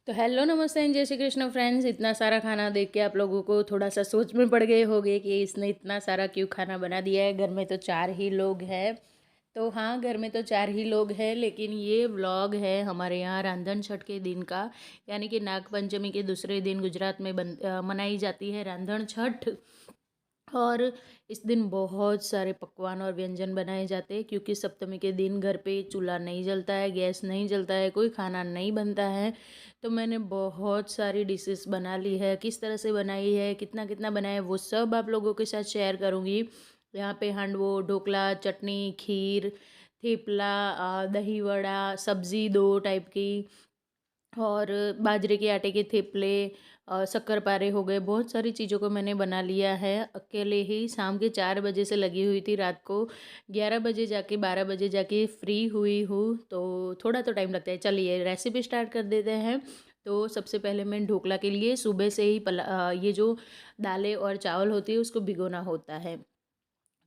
तो हेलो नमस्ते एंड जय श्री कृष्ण फ्रेंड्स। इतना सारा खाना देख के आप लोगों को थोड़ा सा सोच में पड़ गए होंगे कि इसने इतना सारा क्यों खाना बना दिया है। घर में तो 4 ही लोग हैं। तो हाँ, घर में तो 4 ही लोग हैं, लेकिन ये व्लॉग है हमारे यहाँ रांधन छठ के दिन का। यानी कि नाग पंचमी के दूसरे दिन गुजरात में मनाई जाती है रांधन छठ। और इस दिन बहुत सारे पकवान और व्यंजन बनाए जाते हैं, क्योंकि सप्तमी के दिन घर पे चूल्हा नहीं जलता है, गैस नहीं जलता है, कोई खाना नहीं बनता है। तो मैंने बहुत सारी डिशेस बना ली है। किस तरह से बनाई है, कितना कितना बनाया है, वो सब आप लोगों के साथ शेयर करूँगी। यहाँ पे हांडवो, ढोकला, चटनी, खीर, थेपला, दही वड़ा, सब्जी 2 टाइप की, और बाजरे के आटे के थेपले, शक्करपारे हो गए। बहुत सारी चीज़ों को मैंने बना लिया है अकेले ही। शाम के 4 बजे से लगी हुई थी, रात को 11 बजे जाके 12 बजे जाके फ्री हुई हूँ। तो थोड़ा तो टाइम लगता है। चलिए रेसिपी स्टार्ट कर देते हैं। तो सबसे पहले मैं ढोकला के लिए सुबह से ही ये जो दालें और चावल होती है उसको भिगोना होता है।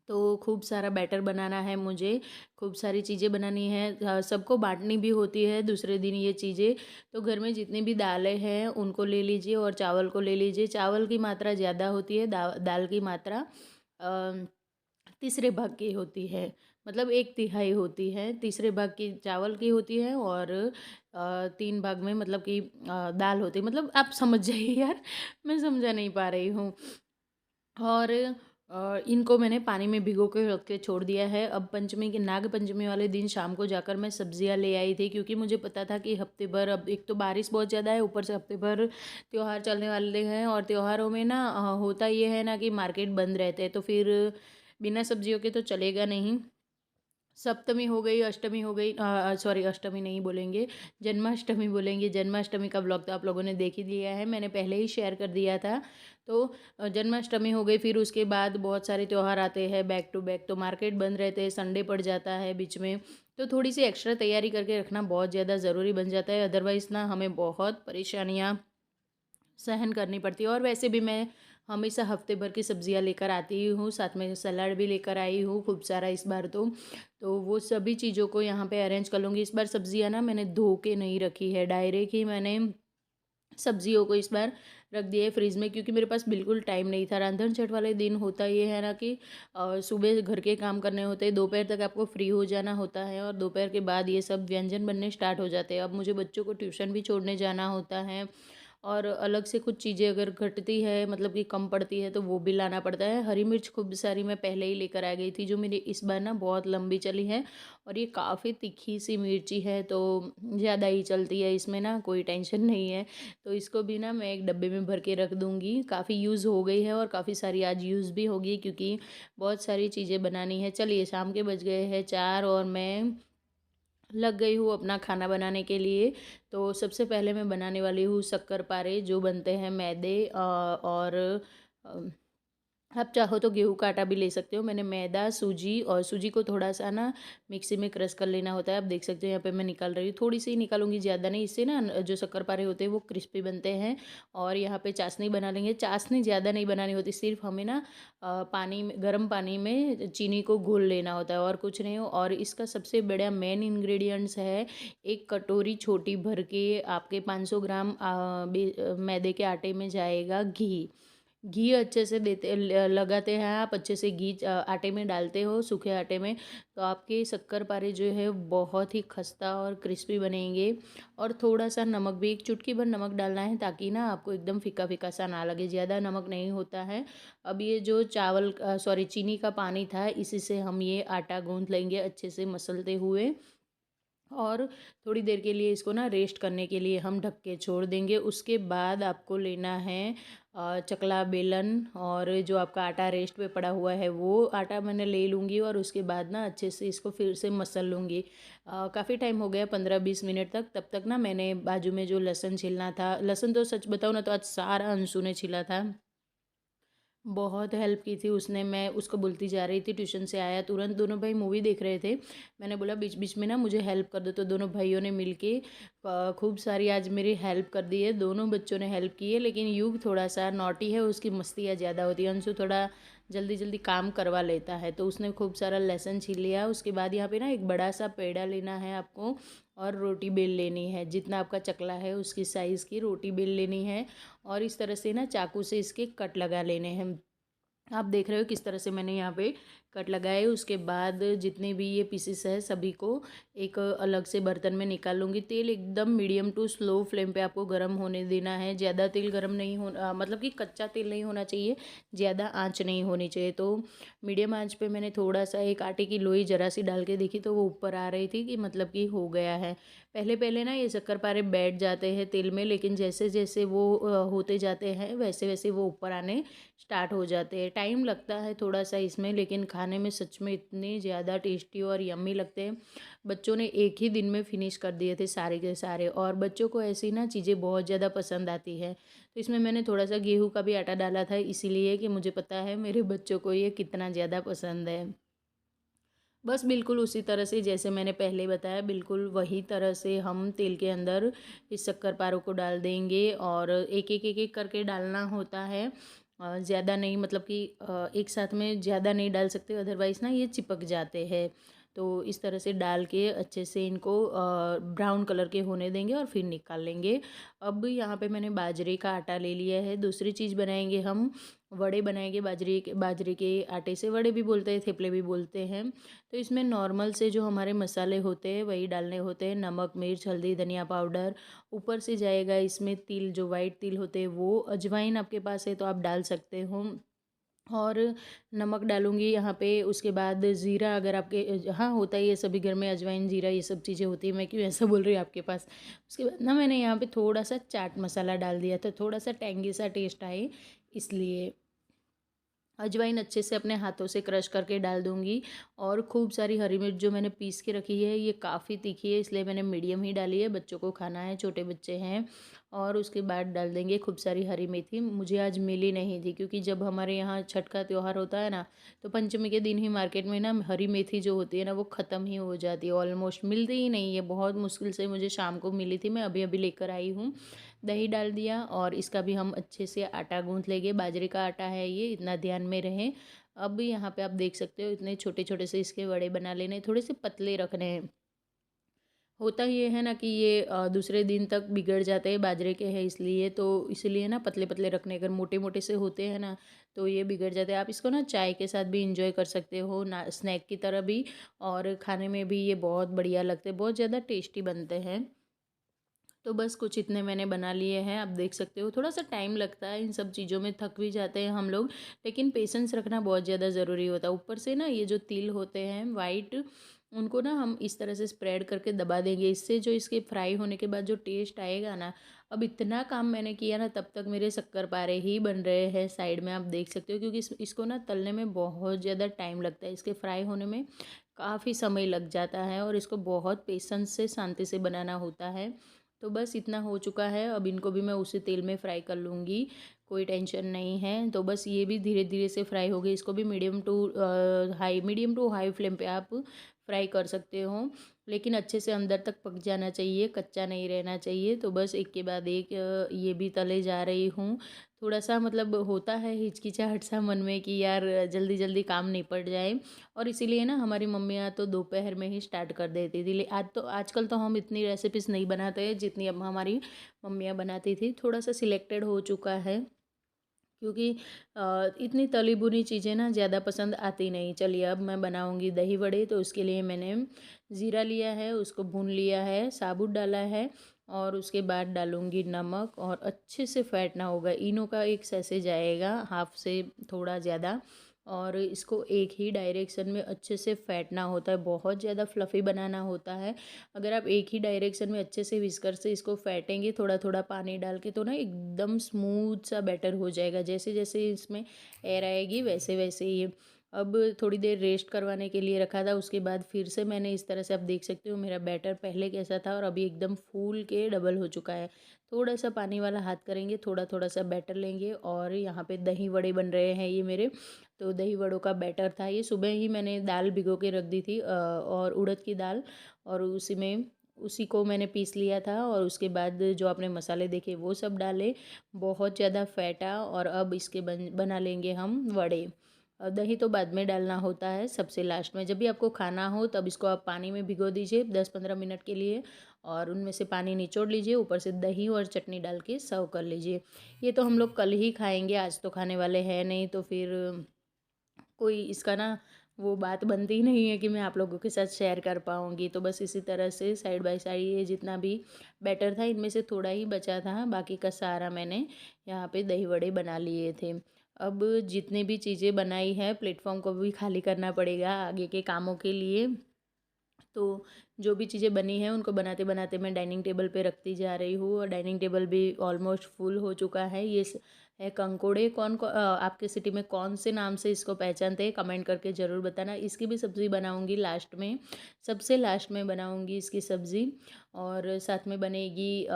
तो खूब सारा बैटर बनाना है मुझे, खूब सारी चीज़ें बनानी है, सबको बांटनी भी होती है दूसरे दिन ये चीज़ें। तो घर में जितनी भी दालें हैं उनको ले लीजिए और चावल को ले लीजिए। चावल की मात्रा ज़्यादा होती है, दाल की मात्रा तीसरे भाग की होती है। मतलब 1/3 होती है, तीसरे भाग की चावल की होती है, और 3 भाग में मतलब कि दाल होती है। मतलब आप समझ जाइए यार, मैं समझा नहीं पा रही हूँ। और इनको मैंने पानी में भिगो के रख के छोड़ दिया है। अब पंचमी के नाग पंचमी वाले दिन शाम को जाकर मैं सब्जियां ले आई थी, क्योंकि मुझे पता था कि हफ्ते भर, अब एक तो बारिश बहुत ज़्यादा है, ऊपर से हफ्ते भर त्योहार चलने वाले हैं। और त्योहारों में ना होता ये है ना कि मार्केट बंद रहते हैं, तो फिर बिना सब्जियों के तो चलेगा नहीं। सप्तमी हो गई, अष्टमी हो गई, सॉरी अष्टमी नहीं बोलेंगे, जन्माष्टमी बोलेंगे। जन्माष्टमी का ब्लॉग तो आप लोगों ने देख ही लिया है, मैंने पहले ही शेयर कर दिया था। तो जन्माष्टमी हो गई, फिर उसके बाद बहुत सारे त्यौहार आते हैं बैक टू बैक, तो मार्केट बंद रहते हैं, संडे पड़ जाता है बीच में। तो थोड़ी सी एक्स्ट्रा तैयारी करके रखना बहुत ज़्यादा ज़रूरी बन जाता है, अदरवाइज़ ना हमें बहुत परेशानियाँ सहन करनी पड़ती है। और वैसे भी मैं हमेशा हफ्ते भर की सब्जियां लेकर आती ही हूँ, साथ में सलाद भी लेकर आई हूँ खूब सारा इस बार तो वो सभी चीज़ों को यहाँ पे अरेंज कर लूँगी। इस बार सब्जियां ना मैंने धो के नहीं रखी है, डायरेक्ट ही मैंने सब्जियों को इस बार रख दिया है फ्रिज में, क्योंकि मेरे पास बिल्कुल टाइम नहीं था। रांधन छठ वाले दिन होता ये है ना कि सुबह घर के काम करने होते हैं, दोपहर तक आपको फ्री हो जाना होता है, और दोपहर के बाद ये सब व्यंजन बनने स्टार्ट हो जाते हैं। अब मुझे बच्चों को ट्यूशन भी छोड़ने जाना होता है, और अलग से कुछ चीज़ें अगर घटती है, मतलब कि कम पड़ती है, तो वो भी लाना पड़ता है। हरी मिर्च खूब सारी मैं पहले ही लेकर आ गई थी, जो मेरी इस बार ना बहुत लंबी चली है, और ये काफ़ी तीखी सी मिर्ची है, तो ज़्यादा ही चलती है, इसमें ना कोई टेंशन नहीं है। तो इसको भी ना मैं एक डब्बे में भर के रख दूँगी। काफ़ी यूज़ हो गई है, और काफ़ी सारी आज यूज़ भी होगी, क्योंकि बहुत सारी चीज़ें बनानी है। चलिए शाम के बज गए हैं 4, और मैं लग गई हूँ अपना खाना बनाने के लिए। तो सबसे पहले मैं बनाने वाली हूँ शक्करपारे, जो बनते हैं मैदे और अ, आप चाहो तो गेहूँ का आटा भी ले सकते हो। मैंने मैदा, सूजी, और सूजी को थोड़ा-सा ना मिक्सी में क्रश कर लेना होता है। आप देख सकते हो यहाँ पे मैं निकाल रही हूँ, थोड़ी-सी ही निकालूँगी, ज़्यादा नहीं। इससे ना जो शक्करपारे होते हैं वो क्रिस्पी बनते हैं। और यहाँ पे चाशनी बना लेंगे। चाशनी ज़्यादा नहीं बनानी होती, सिर्फ हमें ना पानी में, गर्म पानी में चीनी को घोल लेना होता है, और कुछ नहीं हो। और इसका सबसे बड़ा मेन इंग्रेडिएंट्स है, 1 कटोरी छोटी भर के आपके 500 ग्राम मैदे के आटे में जाएगा घी। घी अच्छे से लगाते हैं आप, अच्छे से घी आटे में डालते हो, सूखे आटे में, तो आपके शक्करपारे जो है बहुत ही खस्ता और क्रिस्पी बनेंगे। और थोड़ा सा नमक भी, 1 चुटकी भर नमक डालना है, ताकि ना आपको एकदम फीका फीका सा ना लगे, ज़्यादा नमक नहीं होता है। अब ये जो सॉरी चीनी का पानी था, इसी से हम ये आटा गूंथ लेंगे अच्छे से मसलते हुए। और थोड़ी देर के लिए इसको ना रेस्ट करने के लिए हम ढक के छोड़ देंगे। उसके बाद आपको लेना है चकला बेलन, और जो आपका आटा रेस्ट पे पड़ा हुआ है वो आटा मैंने ले लूँगी, और उसके बाद ना अच्छे से इसको फिर से मसल लूँगी। काफ़ी टाइम हो गया, 15-20 मिनट तक। तब तक ना मैंने बाजू में जो लहसुन छिलना था, लहसुन तो सच बताऊँ ना तो आज सारा अंशु ने छिला था, बहुत हेल्प की थी उसने। मैं उसको बोलती जा रही थी, ट्यूशन से आया तुरंत, दोनों भाई मूवी देख रहे थे, मैंने बोला बीच बीच में ना मुझे हेल्प कर दो, तो दोनों भाइयों ने मिलके खूब सारी आज मेरी हेल्प कर दी है। दोनों बच्चों ने हेल्प की है, लेकिन युग थोड़ा सा नॉटी है, उसकी मस्तियाँ ज़्यादा होती है। अंशु थोड़ा जल्दी जल्दी काम करवा लेता है। तो उसने खूब सारा लहसुन छील लिया। उसके बाद यहाँ पे ना एक बड़ा सा पेड़ा लेना है आपको और रोटी बेल लेनी है। जितना आपका चकला है उसकी साइज़ की रोटी बेल लेनी है और इस तरह से ना चाकू से इसके कट लगा लेने हैं। आप देख रहे हो किस तरह से मैंने यहाँ पे कट लगाए। उसके बाद जितने भी ये पीसेस है सभी को एक अलग से बर्तन में निकाल लूँगी। तेल एकदम मीडियम टू स्लो फ्लेम पे आपको गर्म होने देना है। ज़्यादा तेल गर्म नहीं होना, मतलब कि कच्चा तेल नहीं होना चाहिए, ज़्यादा आंच नहीं होनी चाहिए। तो मीडियम आंच पे मैंने थोड़ा सा एक आटे की लोई ज़रा सी डाल के देखी तो वो ऊपर आ रही थी कि मतलब कि हो गया है। पहले पहले ना ये शक्करपारे बैठ जाते हैं तेल में, लेकिन जैसे जैसे वो होते जाते हैं वैसे वैसे वो ऊपर आने स्टार्ट हो जाते हैं। टाइम लगता है थोड़ा सा इसमें, लेकिन खाने में सच में इतने ज़्यादा टेस्टी और यम्मी लगते हैं। बच्चों ने एक ही दिन में फिनिश कर दिए थे सारे के सारे, और बच्चों को ऐसी ना चीज़ें बहुत ज़्यादा पसंद आती है। तो इसमें मैंने थोड़ा सा गेहूं का भी आटा डाला था, इसीलिए कि मुझे पता है मेरे बच्चों को ये कितना ज़्यादा पसंद है। बस बिल्कुल उसी तरह से जैसे मैंने पहले बताया, बिल्कुल वही तरह से हम तेल के अंदर इस शक्कर को डाल देंगे और एक एक करके डालना होता है। ज़्यादा नहीं, मतलब कि एक साथ में ज़्यादा नहीं डाल सकते, अदरवाइज़ ना ये चिपक जाते हैं। तो इस तरह से डाल के अच्छे से इनको ब्राउन कलर के होने देंगे और फिर निकाल लेंगे। अब यहाँ पे मैंने बाजरे का आटा ले लिया है। दूसरी चीज़ बनाएंगे हम, वड़े बनाएंगे। बाजरे के आटे से वड़े भी बोलते हैं, थेपले भी बोलते हैं। तो इसमें नॉर्मल से जो हमारे मसाले होते हैं वही डालने होते हैं। नमक, मिर्च, हल्दी, धनिया पाउडर। ऊपर से जाएगा इसमें तिल, जो वाइट तिल होते हैं वो। अजवाइन आपके पास है तो आप डाल सकते हो, और नमक डालूँगी यहाँ पे। उसके बाद ज़ीरा, अगर आपके हाँ होता ही है सभी घर में, अजवाइन, ज़ीरा ये सब चीज़ें होती है। मैं क्यों ऐसा बोल रही हूँ आपके पास। उसके बाद ना मैंने यहाँ पे थोड़ा सा चाट मसाला डाल दिया था, थोड़ा सा टेंगी सा टेस्ट आए इसलिए। अजवाइन अच्छे से अपने हाथों से क्रश करके डाल दूँगी। और खूब सारी हरी मिर्च जो मैंने पीस के रखी है, ये काफ़ी तीखी है इसलिए मैंने मीडियम ही डाली है, बच्चों को खाना है, छोटे बच्चे हैं। और उसके बाद डाल देंगे खूब सारी हरी मेथी। मुझे आज मिली नहीं थी क्योंकि जब हमारे यहाँ छठ का त्यौहार होता है ना, तो पंचमी के दिन ही मार्केट में ना हरी मेथी जो होती है ना वो ख़त्म ही हो जाती है, ऑलमोस्ट मिलती ही नहीं है। बहुत मुश्किल से मुझे शाम को मिली थी, मैं अभी अभी लेकर आई हूँ। दही डाल दिया और इसका भी हम अच्छे से आटा गूँथ लेंगे। बाजरे का आटा है ये, इतना ध्यान में रहे। अब यहाँ पे आप देख सकते हो इतने छोटे छोटे से इसके वड़े बना लेने, थोड़े से पतले रखने हैं। होता ये है ना कि ये दूसरे दिन तक बिगड़ जाते हैं, बाजरे के हैं इसलिए। तो इसलिए ना पतले पतले रखने, अगर मोटे मोटे से होते हैं ना तो ये बिगड़ जाते हैं। आप इसको ना चाय के साथ भी इंजॉय कर सकते हो, ना स्नैक की तरह भी, और खाने में भी ये बहुत बढ़िया लगते हैं, बहुत ज़्यादा टेस्टी बनते हैं। तो बस कुछ इतने मैंने बना लिए हैं, आप देख सकते हो। थोड़ा सा टाइम लगता है इन सब चीज़ों में, थक भी जाते हैं हम लोग, लेकिन पेशेंस रखना बहुत ज़्यादा ज़रूरी होता है। ऊपर से ना ये जो तिल होते हैं वाइट, उनको ना हम इस तरह से स्प्रेड करके दबा देंगे। इससे जो इसके फ्राई होने के बाद जो टेस्ट आएगा ना, अब इतना काम मैंने किया ना तब तक मेरे शक्करपारे ही बन रहे हैं साइड में, आप देख सकते हो। क्योंकि इसको ना तलने में बहुत ज़्यादा टाइम लगता है, इसके फ्राई होने में काफ़ी समय लग जाता है, और इसको बहुत पेशेंस से शांति से बनाना होता है। तो बस इतना हो चुका है, अब इनको भी मैं उसी तेल में फ्राई कर लूँगी, कोई टेंशन नहीं है। तो बस ये भी धीरे धीरे से फ्राई हो गई, इसको भी मीडियम टू हाई फ्लेम पे आप फ्राई कर सकते हो, लेकिन अच्छे से अंदर तक पक जाना चाहिए, कच्चा नहीं रहना चाहिए। तो बस एक के बाद एक ये भी तले जा रही हूँ। थोड़ा सा मतलब होता है हिचकिचाहट सा मन में कि यार जल्दी जल्दी काम निपट जाए, और इसीलिए ना हमारी मम्मियाँ तो दोपहर में ही स्टार्ट कर देती थी। आज तो आजकल तो हम इतनी रेसिपीज़ नहीं बनाते हैं जितनी अब हमारी मम्मियाँ बनाती थी। थोड़ा सा सिलेक्टेड हो चुका है क्योंकि इतनी तली भुनी चीज़ें ना ज़्यादा पसंद आती नहीं। चलिए अब मैं बनाऊंगी दही वड़े। तो उसके लिए मैंने ज़ीरा लिया है, उसको भून लिया है, साबुत डाला है, और उसके बाद डालूंगी नमक, और अच्छे से फैटना होगा। इनो का एक सैसे जाएगा, हाफ से थोड़ा ज़्यादा, और इसको एक ही डायरेक्शन में अच्छे से फैटना होता है, बहुत ज़्यादा फ्लफ़ी बनाना होता है। अगर आप एक ही डायरेक्शन में अच्छे से विस्कर से इसको फेंटेंगे थोड़ा थोड़ा पानी डाल के, तो ना एकदम स्मूथ सा बैटर हो जाएगा। जैसे जैसे इसमें एयर आएगी वैसे वैसे ये। अब थोड़ी देर रेस्ट करवाने के लिए रखा था, उसके बाद फिर से मैंने इस तरह से, आप देख सकते हो मेरा बैटर पहले कैसा था और अभी एकदम फूल के डबल हो चुका है। थोड़ा सा पानी वाला हाथ करेंगे, थोड़ा थोड़ा सा बैटर लेंगे, और यहाँ पे दही वड़े बन रहे हैं ये मेरे। तो दही वड़ों का बैटर था ये, सुबह ही मैंने दाल भिगो के रख दी थी, और उड़द की दाल, और उसी को मैंने पीस लिया था, और उसके बाद जो आपने मसाले देखे वो सब डाले, बहुत ज़्यादा फैटा, और अब इसके बना लेंगे हम वड़े। दही तो बाद में डालना होता है, सबसे लास्ट में। जब भी आपको खाना हो तब इसको आप पानी में भिगो दीजिए 10-15 मिनट के लिए, और उनमें से पानी निचोड़ लीजिए, ऊपर से दही और चटनी डाल के सर्व कर लीजिए। ये तो हम लोग कल ही खाएंगे, आज तो खाने वाले हैं नहीं, तो फिर कोई इसका ना वो बात बनती ही नहीं है कि मैं आप लोगों के साथ शेयर कर पाऊँगी। तो बस इसी तरह से साइड बाय साइड ये जितना भी बैटर था, इनमें से थोड़ा ही बचा था, बाकी का सारा मैंने यहाँ पे दही वड़े बना लिए थे। अब जितनी भी चीज़ें बनाई हैं, प्लेटफॉर्म को भी खाली करना पड़ेगा आगे के कामों के लिए। तो जो भी चीज़ें बनी हैं उनको बनाते बनाते मैं डाइनिंग टेबल पे रखती जा रही हूँ, और डाइनिंग टेबल भी ऑलमोस्ट फुल हो चुका है। ये है कंकोड़े। आपके सिटी में कौन से नाम से इसको पहचानते हैं, कमेंट करके ज़रूर बताना। इसकी भी सब्ज़ी बनाऊँगी लास्ट में, सबसे लास्ट में बनाऊँगी इसकी सब्ज़ी। और साथ में बनेगी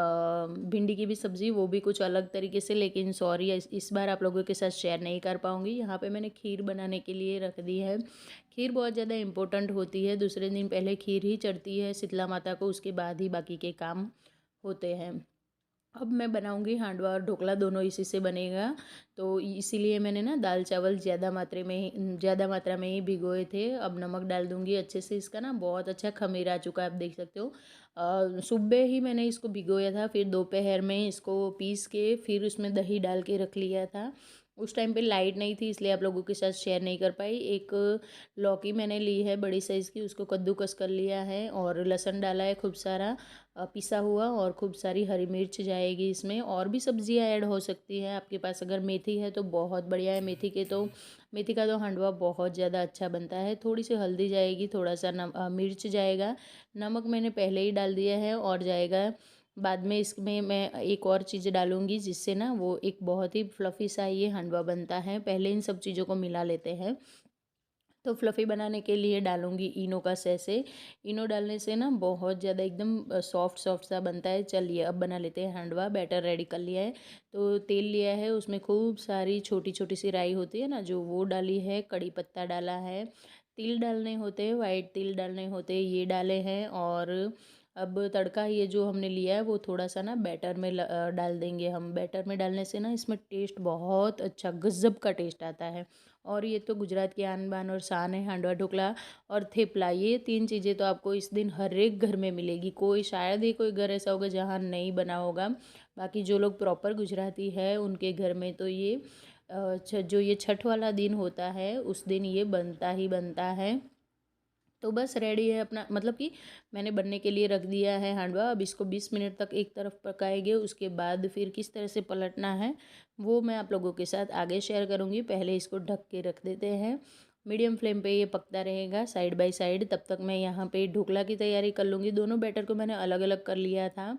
भिंडी की भी सब्ज़ी, वो भी कुछ अलग तरीके से, लेकिन सॉरी इस बार आप लोगों के साथ शेयर नहीं कर पाऊँगी। यहाँ पे मैंने खीर बनाने के लिए रख दी है। खीर बहुत ज़्यादा इम्पोर्टेंट होती है, दूसरे दिन पहले खीर ही चढ़ती है शीतला माता को, उसके बाद ही बाकी के काम होते हैं। अब मैं बनाऊंगी हांडवा और ढोकला, दोनों इसी से बनेगा। तो इसीलिए मैंने ना दाल चावल ज़्यादा मात्रा में ही भिगोए थे। अब नमक डाल दूंगी अच्छे से, इसका ना बहुत अच्छा खमीर आ चुका है, आप देख सकते हो। सुबह ही मैंने इसको भिगोया था, फिर दोपहर में इसको पीस के फिर उसमें दही डाल के रख लिया था। उस टाइम पे लाइट नहीं थी, इसलिए आप लोगों के साथ शेयर नहीं कर पाई। एक लौकी मैंने ली है बड़ी साइज़ की, उसको कद्दूकस कर लिया है, और लहसुन डाला है खूब सारा पिसा हुआ, और खूब सारी हरी मिर्च जाएगी इसमें। और भी सब्जियां ऐड हो सकती है आपके पास, अगर मेथी है तो बहुत बढ़िया है। मेथी का तो हांडवा बहुत ज़्यादा अच्छा बनता है। थोड़ी सी हल्दी जाएगी, थोड़ा सा मिर्च जाएगा, नमक मैंने पहले ही डाल दिया है, और जाएगा बाद में। इसमें मैं एक और चीज़ डालूंगी जिससे ना वो एक बहुत ही फ्लफ़ी सा ये हांडवा बनता है। पहले इन सब चीज़ों को मिला लेते हैं। तो फ्लफ़ी बनाने के लिए डालूंगी इनो का सैसे। इनो डालने से ना बहुत ज़्यादा एकदम सॉफ्ट सॉफ्ट सा बनता है। चलिए अब बना लेते हैं हांडवा। बैटर रेडी कर लिया है, तो तेल लिया है, उसमें खूब सारी छोटी छोटी सी राई होती है ना, जो वो डाली है, कड़ी पत्ता डाला है, तिल डालने होते हैं, वाइट तिल डालने होते हैं, ये डाले हैं। और अब तड़का ये जो हमने लिया है वो थोड़ा सा ना बैटर में डाल देंगे हम। बैटर में डालने से ना इसमें टेस्ट बहुत अच्छा गज़ब का टेस्ट आता है। और ये तो गुजरात की आन बान और शान है, हांडवा ढोकला और थेपला। ये तीन चीज़ें तो आपको इस दिन हर एक घर में मिलेगी। कोई शायद ही कोई घर ऐसा होगा जहाँ नहीं बना होगा। बाकी जो लोग प्रॉपर गुजराती है उनके घर में तो ये जो ये छठ वाला दिन होता है उस दिन ये बनता ही बनता है। तो बस रेडी है अपना, मतलब कि मैंने बनने के लिए रख दिया है हांडवा। अब इसको 20 मिनट तक एक तरफ पकाएंगे, उसके बाद फिर किस तरह से पलटना है वो मैं आप लोगों के साथ आगे शेयर करूँगी। पहले इसको ढक के रख देते हैं, मीडियम फ्लेम पे ये पकता रहेगा साइड बाय साइड। तब तक मैं यहाँ पे ढोकला की तैयारी कर लूँगी। दोनों बैटर को मैंने अलग अलग कर लिया था।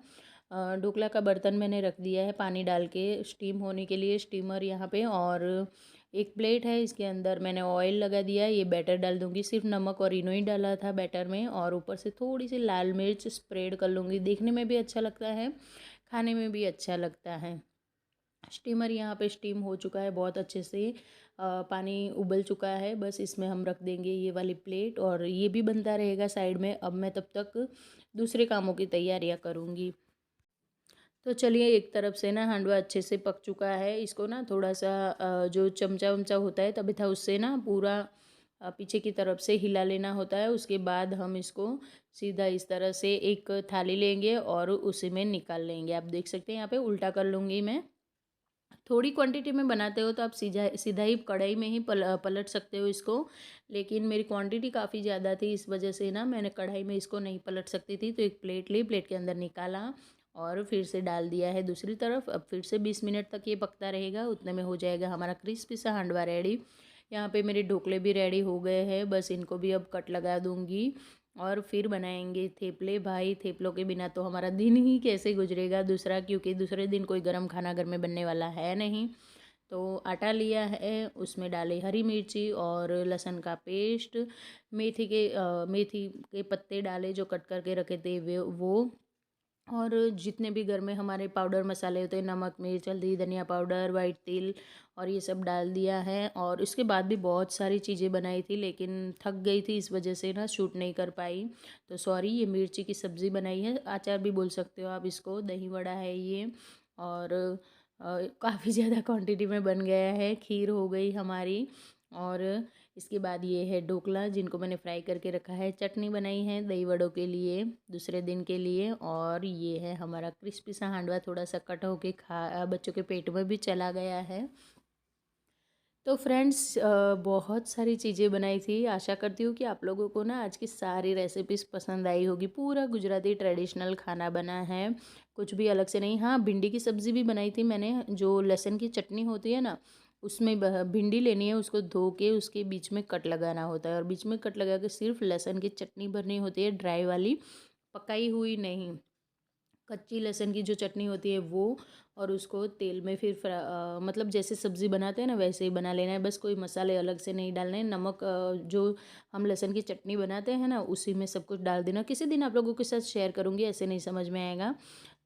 ढोकला का बर्तन मैंने रख दिया है पानी डाल के स्टीम होने के लिए, स्टीमर यहाँ पे। और एक प्लेट है, इसके अंदर मैंने ऑयल लगा दिया है। ये बैटर डाल दूंगी, सिर्फ नमक और इनो ही डाला था बैटर में, और ऊपर से थोड़ी सी लाल मिर्च स्प्रेड कर लूँगी। देखने में भी अच्छा लगता है, खाने में भी अच्छा लगता है। स्टीमर यहाँ पे स्टीम हो चुका है बहुत अच्छे से, पानी उबल चुका है। बस इसमें हम रख देंगे ये वाली प्लेट, और ये भी बनता रहेगा साइड में। अब मैं तब तक दूसरे कामों की तैयारियाँ करूँगी। तो चलिए, एक तरफ से ना हांडवा अच्छे से पक चुका है। इसको ना थोड़ा सा जो चमचा वमचा होता है तभी था, उससे ना पूरा पीछे की तरफ से हिला लेना होता है। उसके बाद हम इसको सीधा इस तरह से एक थाली लेंगे और उसी में निकाल लेंगे। आप देख सकते हैं यहाँ पे उल्टा कर लूँगी मैं। थोड़ी क्वांटिटी में बनाते हो तो आप सीधा सीधा ही कढ़ाई में ही पलट सकते हो इसको, लेकिन मेरी क्वांटिटी काफ़ी ज़्यादा थी, इस वजह से ना मैंने कढ़ाई में इसको नहीं पलट सकती थी। तो एक प्लेट ली, प्लेट के अंदर निकाला और फिर से डाल दिया है दूसरी तरफ। अब फिर से 20 मिनट तक ये पकता रहेगा, उतने में हो जाएगा हमारा क्रिस्पी सा हांडवा रेडी। यहाँ पे मेरे ढोकले भी रेडी हो गए हैं, बस इनको भी अब कट लगा दूँगी और फिर बनाएंगे थेपले। भाई थेपलों के बिना तो हमारा दिन ही कैसे गुजरेगा दूसरा, क्योंकि दूसरे दिन कोई गर्म खाना घर में बनने वाला है नहीं। तो आटा लिया है, उसमें डाले हरी मिर्ची और लहसुन का पेस्ट, मेथी के पत्ते डाले जो कट करके रखे थे वो, और जितने भी घर में हमारे पाउडर मसाले होते हैं, नमक मिर्च हल्दी धनिया पाउडर वाइट तिल, और ये सब डाल दिया है। और इसके बाद भी बहुत सारी चीज़ें बनाई थी, लेकिन थक गई थी इस वजह से ना शूट नहीं कर पाई, तो सॉरी। ये मिर्ची की सब्ज़ी बनाई है, अचार भी बोल सकते हो आप इसको, दही वड़ा है ये। और काफ़ी ज़्यादा क्वांटिटी में बन गया है। खीर हो गई हमारी, और इसके बाद ये है ढोकला जिनको मैंने फ्राई करके रखा है। चटनी बनाई है दही वड़ों के लिए दूसरे दिन के लिए। और ये है हमारा क्रिस्पी सा हांडवा, थोड़ा सा कट होके बच्चों के पेट में भी चला गया है। तो फ्रेंड्स बहुत सारी चीज़ें बनाई थी। आशा करती हूँ कि आप लोगों को ना आज की सारी रेसिपीज़ पसंद आई होगी। पूरा गुजराती ट्रेडिशनल खाना बना है, कुछ भी अलग से नहीं। हाँ, भिंडी की सब्ज़ी भी बनाई थी मैंने। जो लहसुन की चटनी होती है ना, उसमें भिंडी लेनी है, उसको धो के उसके बीच में कट लगाना होता है और बीच में कट लगा के सिर्फ लहसुन की चटनी भरनी होती है, ड्राई वाली, पकाई हुई नहीं। कच्ची लहसुन की जो चटनी होती है वो, और उसको तेल में फिर मतलब जैसे सब्ज़ी बनाते हैं ना वैसे ही बना लेना है। बस कोई मसाले अलग से नहीं डालने हैं। नमक जो हम लहसुन की चटनी बनाते हैं ना उसी में सब कुछ डाल देना। किसी दिन आप लोगों के साथ शेयर करूँगी, ऐसे नहीं समझ में आएगा।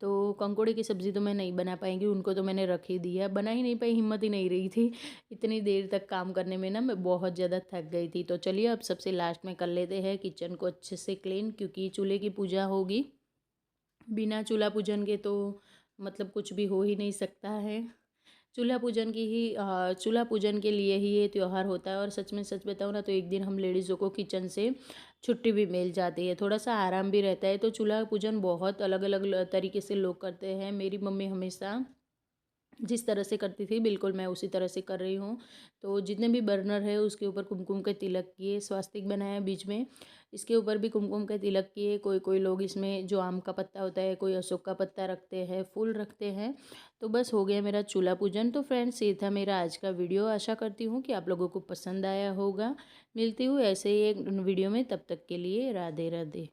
तो कंकोड़े की सब्ज़ी तो मैं नहीं बना पाएंगी, उनको तो मैंने रख ही दिया, बना ही नहीं पाई, हिम्मत ही नहीं रही थी। इतनी देर तक काम करने में ना मैं बहुत ज़्यादा थक गई थी। तो चलिए अब सबसे लास्ट में कर लेते हैं किचन को अच्छे से क्लीन, क्योंकि चूल्हे की पूजा होगी। बिना चूल्हा पूजन के तो मतलब कुछ भी हो ही नहीं सकता है। चूल्हा पूजन के लिए ही ये त्यौहार होता है। और सच में सच बताऊँ ना तो एक दिन हम लेडीज़ों को किचन से छुट्टी भी मिल जाती है, थोड़ा सा आराम भी रहता है। तो चूल्हा पूजन बहुत अलग अलग तरीके से लोग करते हैं। मेरी मम्मी हमेशा जिस तरह से करती थी बिल्कुल मैं उसी तरह से कर रही हूँ। तो जितने भी बर्नर है उसके ऊपर कुमकुम के तिलक किए, स्वास्तिक बनाया बीच में, इसके ऊपर भी कुमकुम के तिलक किए। कोई कोई लोग इसमें जो आम का पत्ता होता है, कोई अशोक का पत्ता रखते हैं, फूल रखते हैं। तो बस हो गया मेरा चूल्हा पूजन। तो फ्रेंड्स ये था मेरा आज का वीडियो। आशा करती हूँ कि आप लोगों को पसंद आया होगा। मिलती हूँ ऐसे ही एक वीडियो में, तब तक के लिए राधे राधे।